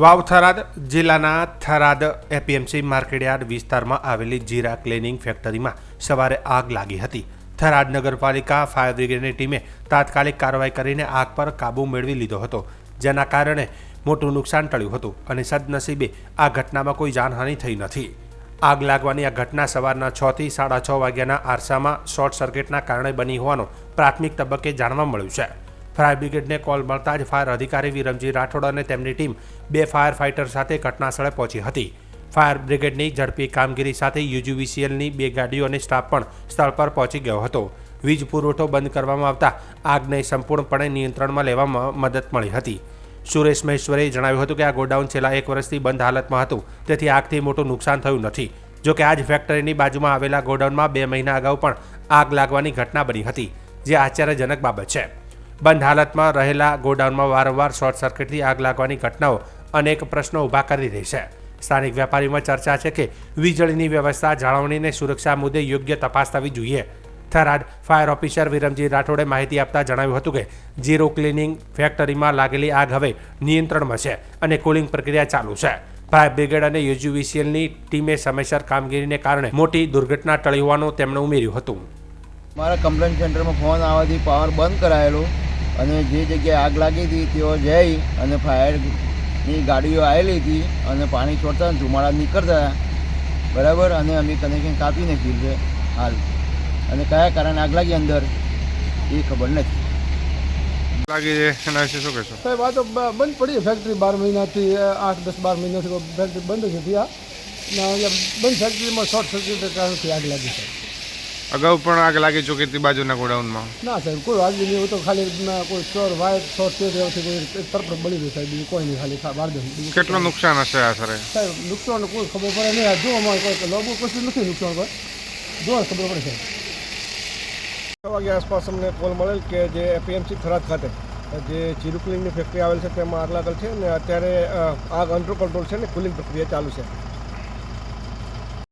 વાવ થરાદ જિલ્લાના Tharad APMC market yard વિસ્તારમાં આવેલી જીરા ક્લિનિંગ ફેક્ટરીમાં સવારે આગ લાગી હતી। થરાદ નગરપાલિકા ફાયર બ્રિગેડની ટીમે તાત્કાલિક કાર્યવાહી કરીને આગ પર કાબૂ મેળવી લીધો હતો, જેના કારણે મોટું નુકસાન ટળ્યું હતું અને સદનસીબે આ ઘટનામાં કોઈ જાનહાનિ થઈ નથી। આગ લાગવાની આ ઘટના સવારના 6 થી 6:30 વાગ્યાના આરસામાં શોર્ટ સર્કિટના કારણે બની હોવાનું પ્રાથમિક તબક્કે જાણવા મળ્યું છે। ફાયર બ્રિગેડને કોલ મળતા જ ફાયર અધિકારી વિરમજી રાઠોડ અને તેમની ટીમ 2 ફાયર ફાઇટર સાથે ઘટનાસ્થળે પહોંચી હતી। ફાયર બ્રિગેડની ઝડપી કામગીરી સાથે યુજીવીસીએલની 2 ગાડીઓ અને સ્ટાફ પણ સ્થળ પર પહોંચી ગયો હતો। વીજ પુરવઠો બંધ કરવામાં આવતા આગને સંપૂર્ણપણે નિયંત્રણમાં લેવામાં મદદ મળી હતી। સુરેશ મહેશ્વરે જણાવ્યું હતું કે આ ગોડાઉન છેલ્લા 1 વર્ષથી બંધ હાલતમાં હતું, તેથી આગથી મોટું નુકસાન થયું નથી। જોકે આ જ ફેક્ટરીની બાજુમાં આવેલા ગોડાઉનમાં 2 મહિના અગાઉ પણ આગ લાગવાની ઘટના બની હતી, જે આશ્ચર્યજનક બાબત છે। બંધ હાલતમાં રહેલા ગોડાઉનમાં વારંવાર શોર્ટ સર્કિટથી આગ લાગવાની ઘટનાઓ અનેક પ્રશ્નો ઊભા કરી રહી છે। સ્થાનિક વેપારીમાં ચર્ચા છે કે વીજળીની વ્યવસ્થા, જાળવણીને સુરક્ષા મુદ્દે યોગ્ય તપાસ થવી જોઈએ। થરાદ ફાયર ઓફિસર વિરમજી રાઠોડે માહિતી આપતા જણાવ્યું હતું કે જીરો ક્લિનિંગ ફેક્ટરીમાં લાગેલી આગ હવે નિયંત્રણમાં છે અને કુલિંગ પ્રક્રિયા ચાલુ છે। ફાયર બ્રિગેડ અને યુજીવીસીએલની ટીમે સમયસર કામગીરીને કારણે મોટી દુર્ઘટના ટળી હોવાનું તેમણે ઉમેર્યું હતું। મારા કમ્પ્લેન સેન્ટરમાં ફોન આવવાથી પાવર બંધ કરાયેલો અને જે જગ્યાએ આગ લાગી હતી તેઓ જઈ અને ફાયરની ગાડીઓ આવેલી હતી અને પાણી છોડતા ધુમાડા નીકળતા બરાબર, અને અમે કનેક્શન કાપી નાખ્યું છે હાલ, અને કયા કારણે આગ લાગી અંદર એ ખબર નથી લાગી છે એના વિશે શું કહેશો? સાહેબ, આ તો બંધ પડી ફેક્ટરી 12 મહિનાથી 8-10-12 મહિનાથી ફેક્ટરી બંધ જ હતી। આ બંધ ફેક્ટરીમાં શોર્ટ સર્કિટ કારણથી આગ લાગી છે। અગાઉ પણ આગ લાગી ચૂકી હતી બાજુના ગોડાઉનમાં? ના સાહેબ, કોઈ આગ નહીં, તો ખાલી કોઈ ચોર વાયર શોર્ટ થયો કોઈ તરફ બળી ગયું સાહેબ, કોઈ નહીં, ખાલી બહાર ગયું। કેટલું નુકસાન હશે આશરે? સાહેબ, નુકસાન કોઈ ખબર પડે નહીં, જો અમારે કોઈ લોબો કશું નથી નુકસાન, કોઈ જો ખબર પડે સાહેબ। 6 વાગ્યા આસપાસ અમને કોલ મળેલ કે જે એપીએમસી થરાદ ખાતે જે જીરો ક્લિનિંગની ફેક્ટરી આવેલ છે તેમાં આગ લાગેલ છે અને અત્યારે આગ અંડર કંટ્રોલ છે ને કુલિંગ પ્રક્રિયા ચાલુ છે।